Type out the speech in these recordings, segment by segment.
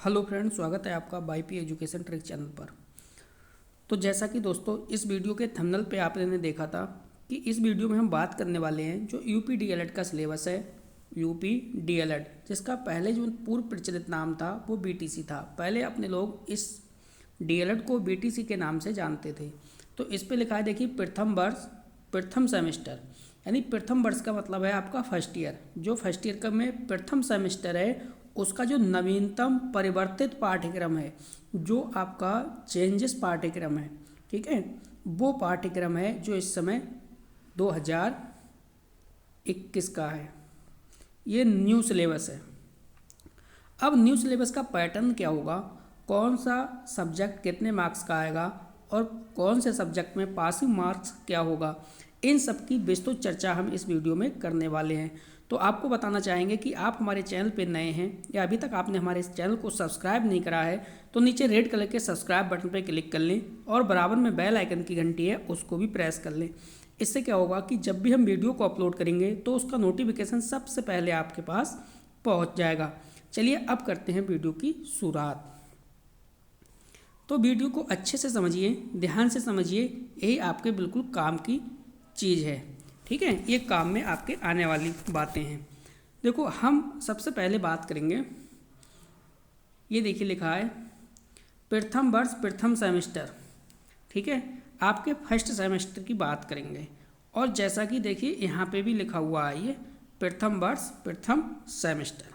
Hello friend, स्वागत है आपका बाईपी एजुकेशन ट्रिक चैनल पर। तो जैसा कि दोस्तों इस वीडियो के थंबनेल पे आपने देखा था कि इस वीडियो में हम बात करने वाले हैं जो यूपी डीएलएड का सिलेबस है। यूपी डीएलएड जिसका पहले जो पूर्व प्रचलित नाम था वो बीटीसी था। पहले अपने लोग इस डीएलएड को बीटीसी के नाम से जानते थे। तो इस पे लिखा है, देखिए, प्रथम वर्ष प्रथम सेमेस्टर, यानी प्रथम वर्ष का मतलब है आपका फर्स्ट ईयर। जो फर्स्ट ईयर का में प्रथम सेमेस्टर है उसका जो नवीनतम परिवर्तित पाठ्यक्रम है, जो आपका चेंजेस पाठ्यक्रम है, ठीक है, वो पाठ्यक्रम है जो इस समय 2021 का है। ये न्यू सिलेबस है। अब न्यू सिलेबस का पैटर्न क्या होगा, कौन सा सब्जेक्ट कितने मार्क्स का आएगा और कौन से सब्जेक्ट में पासिंग मार्क्स क्या होगा, इन सब की विस्तृत चर्चा हम इस वीडियो में करने वाले हैं। तो आपको बताना चाहेंगे कि आप हमारे चैनल पर नए हैं या अभी तक आपने हमारे इस चैनल को सब्सक्राइब नहीं करा है तो नीचे रेड कलर के सब्सक्राइब बटन पर क्लिक कर लें और बराबर में बेल आइकन की घंटी है उसको भी प्रेस कर लें। इससे क्या होगा कि जब भी हम वीडियो को अपलोड करेंगे तो उसका नोटिफिकेशन सबसे पहले आपके पास पहुंच जाएगा। चलिए अब करते हैं वीडियो की शुरुआत। तो वीडियो को अच्छे से समझिए, ध्यान से समझिए, यही आपके बिल्कुल काम की चीज़ है, ठीक है। ये काम में आपके आने वाली बातें हैं। देखो, हम सबसे पहले बात करेंगे, ये देखिए लिखा है प्रथम वर्ष प्रथम सेमेस्टर, ठीक है, आपके फर्स्ट सेमेस्टर की बात करेंगे। और जैसा कि देखिए यहाँ पे भी लिखा हुआ है ये प्रथम वर्ष प्रथम सेमेस्टर,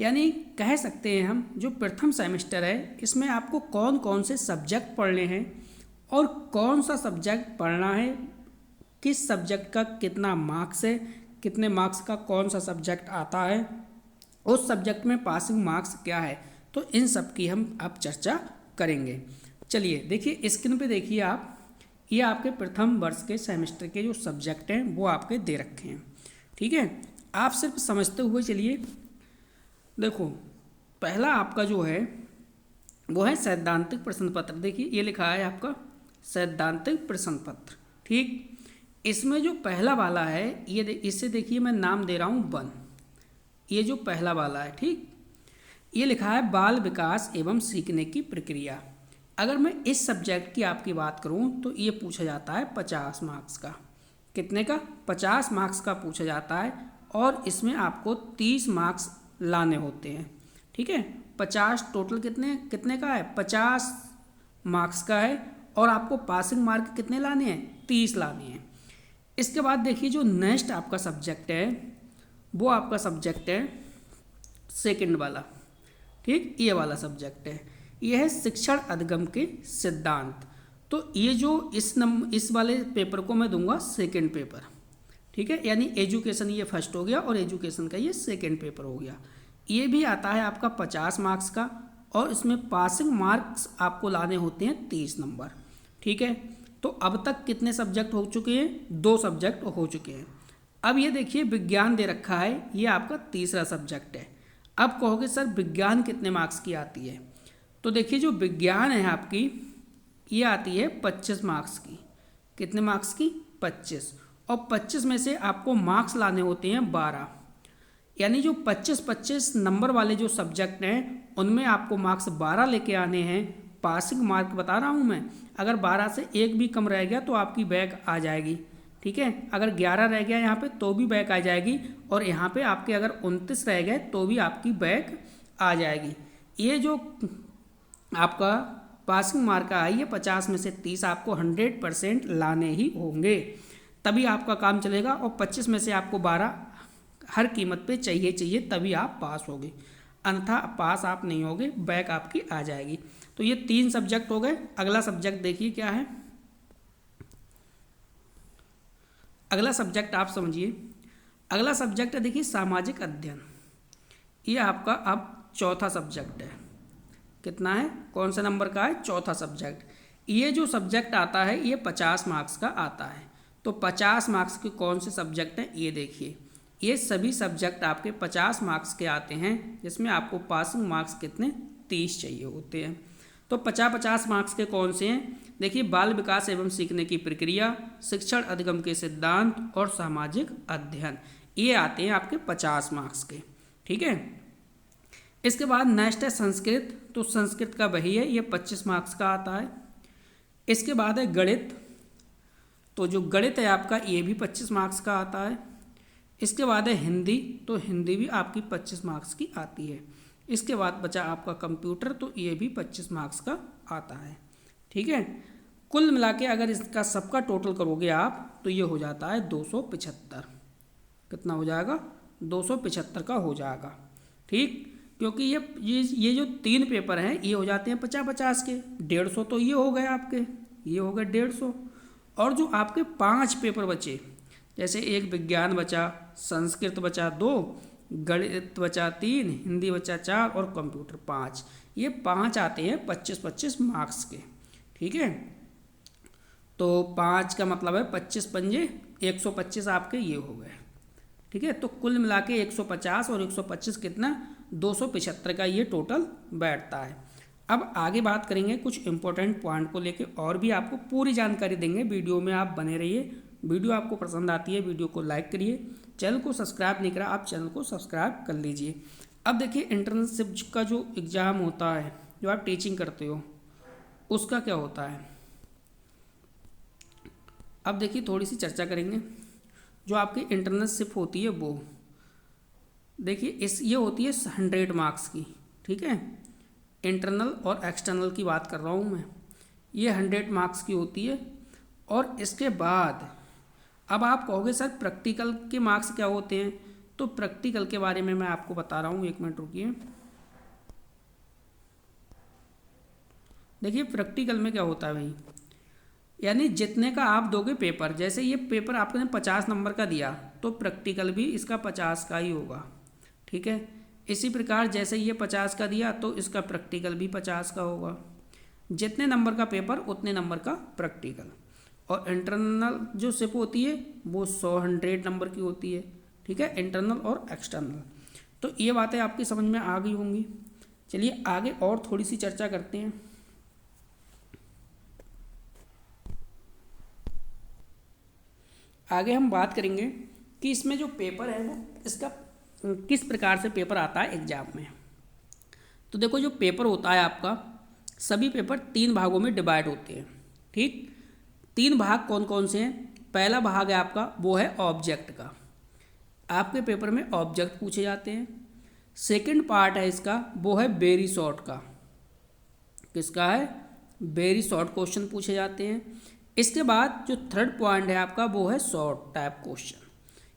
यानी कह सकते हैं हम जो प्रथम सेमेस्टर है इसमें आपको कौन कौन से सब्जेक्ट पढ़ने हैं और कौन सा सब्जेक्ट पढ़ना है, किस सब्जेक्ट का कितना मार्क्स है, कितने मार्क्स का कौन सा सब्जेक्ट आता है, उस सब्जेक्ट में पासिंग मार्क्स क्या है, तो इन सब की हम अब चर्चा करेंगे। चलिए देखिए स्क्रीन पे देखिए आप, ये आपके प्रथम वर्ष के सेमेस्टर के जो सब्जेक्ट हैं वो आपके दे रखे हैं, ठीक है। आप सिर्फ समझते हुए चलिए। देखो, पहला आपका जो है वो है सैद्धांतिक प्रश्न पत्र। देखिए ये लिखा है आपका सैद्धांतिक प्रश्न पत्र, ठीक। इसमें जो पहला वाला है ये इससे देखिए मैं नाम दे रहा हूँ 1। ये जो पहला वाला है, ठीक, ये लिखा है बाल विकास एवं सीखने की प्रक्रिया। अगर मैं इस सब्जेक्ट की आपकी बात करूँ तो ये पूछा जाता है 50 मार्क्स का। कितने का? 50 मार्क्स का पूछा जाता है और इसमें आपको 30 मार्क्स लाने होते हैं, ठीक है। 50 टोटल कितने कितने का है? 50 मार्क्स का है और आपको पासिंग मार्क कितने लाने हैं? 30 लाने हैं। इसके बाद देखिए जो नेक्स्ट आपका सब्जेक्ट है वो आपका सब्जेक्ट है सेकंड वाला, ठीक, ये वाला सब्जेक्ट है, ये है शिक्षण अधिगम के सिद्धांत। तो ये जो इस वाले पेपर को मैं दूंगा सेकंड पेपर, ठीक है, यानी एजुकेशन ये फर्स्ट हो गया और एजुकेशन का ये सेकंड पेपर हो गया। ये भी आता है आपका 50 मार्क्स का और इसमें पासिंग मार्क्स आपको लाने होते हैं 30 नंबर, ठीक है। तो अब तक कितने सब्जेक्ट हो चुके हैं? 2 सब्जेक्ट हो चुके हैं। अब ये देखिए विज्ञान दे रखा है, ये आपका तीसरा सब्जेक्ट है। अब कहोगे सर विज्ञान कितने मार्क्स की आती है? तो देखिए जो विज्ञान है आपकी ये आती है 25 मार्क्स की। कितने मार्क्स की? 25। और 25 में से आपको मार्क्स लाने होते हैं 12, यानी जो 25-25 नंबर वाले जो सब्जेक्ट हैं उनमें आपको मार्क्स 12 लेके आने हैं। पासिंग मार्क बता रहा हूँ मैं, अगर 12 से एक भी कम रह गया तो आपकी बैक आ जाएगी, ठीक है। अगर 11 रह गया यहाँ पे तो भी बैक आ जाएगी और यहाँ पे आपके अगर 29 रह गए तो भी आपकी बैक आ जाएगी। ये जो आपका पासिंग मार्क है ये 50 में से 30 आपको 100% लाने ही होंगे, तभी आपका काम चलेगा। और 25 में से आपको 12 हर कीमत पे चाहिए तभी आप पास होगे, अन्यथा पास आप नहीं होगे, बैक आपकी आ जाएगी। तो ये 3 सब्जेक्ट हो गए। अगला सब्जेक्ट देखिए क्या है। अगला सब्जेक्ट आप समझिए, अगला सब्जेक्ट है देखिए सामाजिक अध्ययन। ये आपका अब चौथा सब्जेक्ट है। कितना है? कौन सा नंबर का है? चौथा सब्जेक्ट। ये जो सब्जेक्ट आता है ये 50 मार्क्स का आता है। तो 50 मार्क्स के कौन से सब्जेक्ट हैं ये देखिए, ये सभी सब्जेक्ट आपके 50 मार्क्स के आते हैं जिसमें आपको पासिंग मार्क्स कितने? 30 चाहिए होते हैं। तो 50-50 मार्क्स के कौन से हैं? देखिए बाल विकास एवं सीखने की प्रक्रिया, शिक्षण अधिगम के सिद्धांत और सामाजिक अध्ययन, ये आते हैं आपके 50 मार्क्स के, ठीक है। इसके बाद नेक्स्ट है संस्कृत, तो संस्कृत का वही है, ये 25 मार्क्स का आता है। इसके बाद है गणित, तो जो गणित है आपका ये भी 25 मार्क्स का आता है। इसके बाद है हिंदी, तो हिंदी भी आपकी 25 मार्क्स की आती है। इसके बाद बचा आपका कंप्यूटर, तो ये भी 25 मार्क्स का आता है। ठीक है, कुल मिला के अगर इसका सबका टोटल करोगे आप तो ये हो जाता है 275। कितना हो जाएगा? 275 का हो जाएगा। ठीक, क्योंकि ये जो 3 पेपर हैं ये हो जाते हैं 50-50 के, 150 तो ये हो गए आपके, ये हो गए 150। और जो आपके 5 पेपर बचे, जैसे एक विज्ञान बचा, संस्कृत बचा 2, गणित बचा 3, हिंदी बचा 4 और कंप्यूटर 5, ये 5 आते हैं 25-25 मार्क्स के। ठीक है, तो 5 का मतलब है 25 पंजे 125 आपके ये हो गए। ठीक है, तो कुल मिला के 150 और 125 कितना, 275 का ये टोटल बैठता है। अब आगे बात करेंगे कुछ इंपॉर्टेंट पॉइंट को लेके, और भी आपको पूरी जानकारी देंगे। वीडियो में आप बने रहिए। वीडियो आपको पसंद आती है वीडियो को लाइक करिए, चैनल को सब्सक्राइब नहीं करा आप चैनल को सब्सक्राइब कर लीजिए। अब देखिए इंटर्नशिप का जो एग्ज़ाम होता है, जो आप टीचिंग करते हो, उसका क्या होता है। अब देखिए थोड़ी सी चर्चा करेंगे। जो आपकी इंटर्नशिप होती है वो देखिए ये होती है 100 मार्क्स की। ठीक है, इंटरनल और एक्सटर्नल की बात कर रहा हूँ मैं, ये 100 मार्क्स की होती है। और इसके बाद अब आप कहोगे सर प्रैक्टिकल के मार्क्स क्या होते हैं, तो प्रैक्टिकल के बारे में मैं आपको बता रहा हूँ, 1 मिनट रुकिए। देखिए प्रैक्टिकल में क्या होता है भाई, यानी जितने का आप दोगे पेपर, जैसे ये पेपर आपने 50 नंबर का दिया तो प्रैक्टिकल भी इसका 50 का ही होगा। ठीक है, इसी प्रकार जैसे ये 50 का दिया तो इसका प्रैक्टिकल भी 50 का होगा। जितने नंबर का पेपर उतने नंबर का प्रैक्टिकल। और इंटरनल जो शिप होती है वो 100 नंबर की होती है। ठीक है, इंटरनल और एक्सटर्नल। तो ये बातें आपकी समझ में आ गई होंगी। चलिए आगे और थोड़ी सी चर्चा करते हैं। आगे हम बात करेंगे कि इसमें जो पेपर है वो इसका किस प्रकार से पेपर आता है एग्जाम में। तो देखो जो पेपर होता है आपका, सभी पेपर 3 भागों में डिवाइड होते हैं। ठीक, 3 भाग कौन कौन से हैं। पहला भाग है आपका वो है ऑब्जेक्ट का, आपके पेपर में ऑब्जेक्ट पूछे जाते हैं। सेकंड पार्ट है इसका वो है वेरी शॉर्ट का, किसका है, वेरी शॉर्ट क्वेश्चन पूछे जाते हैं। इसके बाद जो थर्ड पॉइंट है आपका वो है शॉर्ट टाइप क्वेश्चन,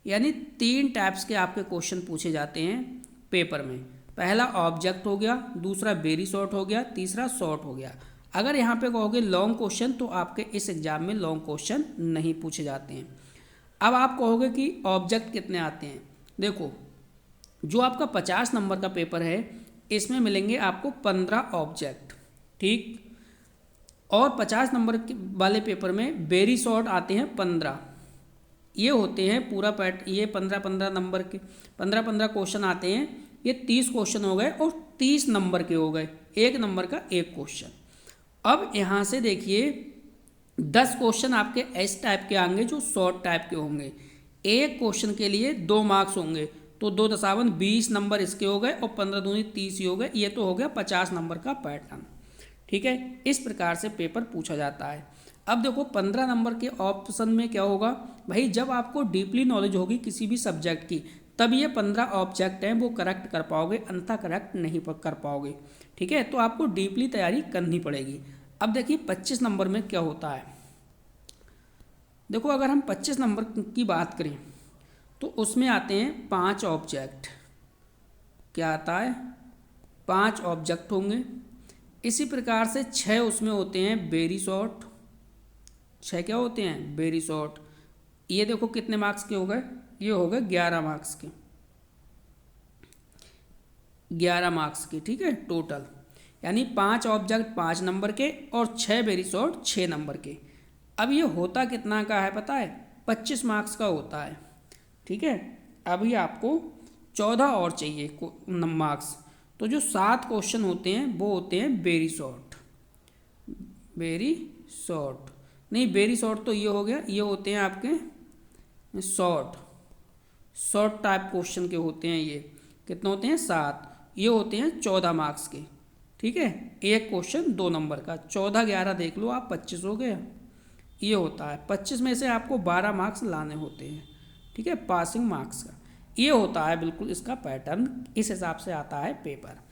यानी 3 टाइप्स के आपके क्वेश्चन पूछे जाते हैं पेपर में। पहला ऑब्जेक्ट हो गया, दूसरा वेरी शॉर्ट हो गया, तीसरा शॉर्ट हो गया। अगर यहाँ पे कहोगे लॉन्ग क्वेश्चन तो आपके इस एग्जाम में लॉन्ग क्वेश्चन नहीं पूछे जाते हैं। अब आप कहोगे कि ऑब्जेक्ट कितने आते हैं। देखो जो आपका 50 नंबर का पेपर है इसमें मिलेंगे आपको 15 ऑब्जेक्ट। ठीक, और 50 नंबर वाले पेपर में वेरी शॉर्ट आते हैं 15। ये होते हैं पूरा पैट, ये 15-15 नंबर के 15-15 क्वेश्चन आते हैं। ये 30 क्वेश्चन हो गए और 30 नंबर के हो गए, 1 नंबर का 1 क्वेश्चन। अब यहाँ से देखिए 10 क्वेश्चन आपके इस टाइप के आएंगे जो शॉर्ट टाइप के होंगे। एक क्वेश्चन के लिए 2 मार्क्स होंगे, तो 2 दशावन 20 नंबर इसके हो गए और 15 दूनी 30 ही हो गए। ये तो हो गया 50 नंबर का पैटर्न। ठीक है, इस प्रकार से पेपर पूछा जाता है। अब देखो 15 नंबर के ऑप्शन में क्या होगा भाई, जब आपको डीपली नॉलेज होगी किसी भी सब्जेक्ट की तब ये 15 ऑब्जेक्ट हैं वो करेक्ट कर पाओगे, अन्यथा करेक्ट नहीं कर पाओगे। ठीक है, तो आपको डीपली तैयारी करनी पड़ेगी। अब देखिए 25 नंबर में क्या होता है। देखो अगर हम 25 नंबर की बात करें तो उसमें आते हैं 5 ऑब्जेक्ट। क्या आता है, 5 ऑब्जेक्ट होंगे। इसी प्रकार से 6 उसमें होते हैं वेरी शॉर्ट। 6 क्या होते हैं, वेरी शॉर्ट। ये देखो कितने मार्क्स के हो गए, ये हो गए 11 मार्क्स के, 11 मार्क्स के। ठीक है, टोटल यानी 5 ऑब्जेक्ट 5 नंबर के और 6 वेरी शॉर्ट 6 नंबर के। अब ये होता कितना का है पता है, 25 मार्क्स का होता है। ठीक है, अभी आपको 14 और चाहिए मार्क्स। तो जो 7 क्वेश्चन होते हैं वो होते हैं वेरी शॉर्ट। वेरी शॉर्ट नहीं, वेरी शॉर्ट तो ये हो गया, ये होते हैं आपके शॉर्ट टाइप क्वेश्चन के होते हैं। ये कितने होते हैं, 7। ये होते हैं 14 मार्क्स के। ठीक है, एक क्वेश्चन 2 नंबर का, 14 11 देख लो आप, 25 हो गया। ये होता है 25 में से आपको 12 मार्क्स लाने होते हैं। ठीक है, पासिंग मार्क्स का ये होता है बिल्कुल इसका पैटर्न, इस हिसाब से आता है पेपर।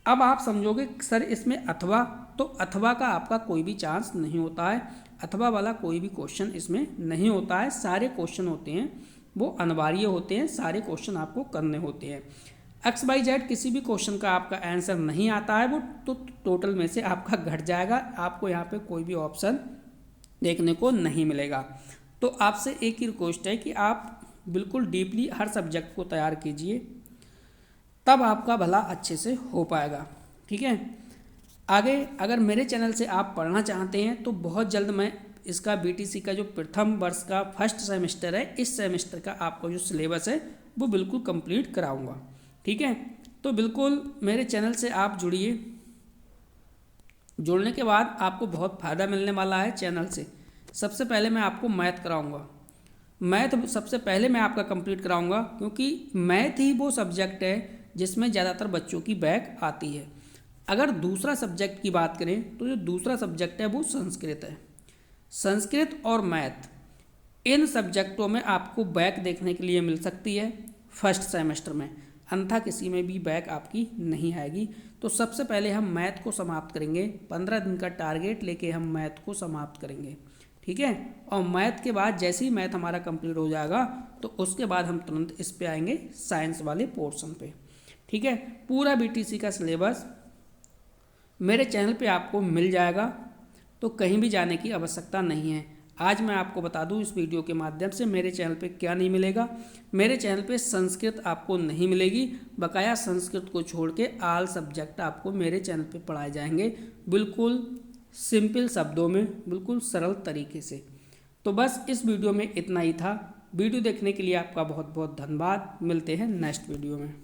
अब आप समझोगे सर इसमें अथवा, तो अथवा का आपका कोई भी चांस नहीं होता है, अथवा वाला कोई भी क्वेश्चन इसमें नहीं होता है। सारे क्वेश्चन होते हैं वो अनिवार्य होते हैं, सारे क्वेश्चन आपको करने होते हैं। XYZ किसी भी क्वेश्चन का आपका आंसर नहीं आता है वो तो टोटल में से आपका घट जाएगा, आपको यहाँ पे कोई भी ऑप्शन देखने को नहीं मिलेगा। तो आपसे एक ही रिक्वेस्ट है कि आप बिल्कुल डीपली हर सब्जेक्ट को तैयार कीजिए, तब आपका भला अच्छे से हो पाएगा। ठीक है, आगे अगर मेरे चैनल से आप पढ़ना चाहते हैं तो बहुत जल्द मैं इसका BTC का जो प्रथम वर्ष का फर्स्ट सेमेस्टर है, इस सेमेस्टर का आपको जो सिलेबस है वो बिल्कुल कंप्लीट कराऊंगा। ठीक है, तो बिल्कुल मेरे चैनल से आप जुड़िए, जुड़ने के बाद आपको बहुत फ़ायदा मिलने वाला है चैनल से। सबसे पहले मैं आपको मैथ कराऊंगा, मैथ सबसे पहले मैं आपका कंप्लीट कराऊंगा, क्योंकि मैथ ही वो सब्जेक्ट है जिसमें ज़्यादातर बच्चों की बैक आती है। अगर दूसरा सब्जेक्ट की बात करें तो जो दूसरा सब्जेक्ट है वो संस्कृत है। संस्कृत और मैथ इन सब्जेक्टों में आपको बैक देखने के लिए मिल सकती है फर्स्ट सेमेस्टर में, अन्यथा किसी में भी बैक आपकी नहीं आएगी। तो सबसे पहले हम मैथ को समाप्त करेंगे, 15 दिन का टारगेट लेके हम मैथ को समाप्त करेंगे। ठीक है, और मैथ के बाद जैसे ही मैथ हमारा कंप्लीट हो जाएगा तो उसके बाद हम तुरंत इस पे आएंगे साइंस वाले पोर्शन पे। ठीक है, पूरा BTC का सिलेबस मेरे चैनल पे आपको मिल जाएगा, तो कहीं भी जाने की आवश्यकता नहीं है। आज मैं आपको बता दूं इस वीडियो के माध्यम से मेरे चैनल पे क्या नहीं मिलेगा। मेरे चैनल पे संस्कृत आपको नहीं मिलेगी, बकाया संस्कृत को छोड़ के ऑल सब्जेक्ट आपको मेरे चैनल पे पढ़ाए जाएंगे, बिल्कुल सिंपल शब्दों में, बिल्कुल सरल तरीके से। तो बस इस वीडियो में इतना ही था। वीडियो देखने के लिए आपका बहुत बहुत धन्यवाद। मिलते हैं नेक्स्ट वीडियो में।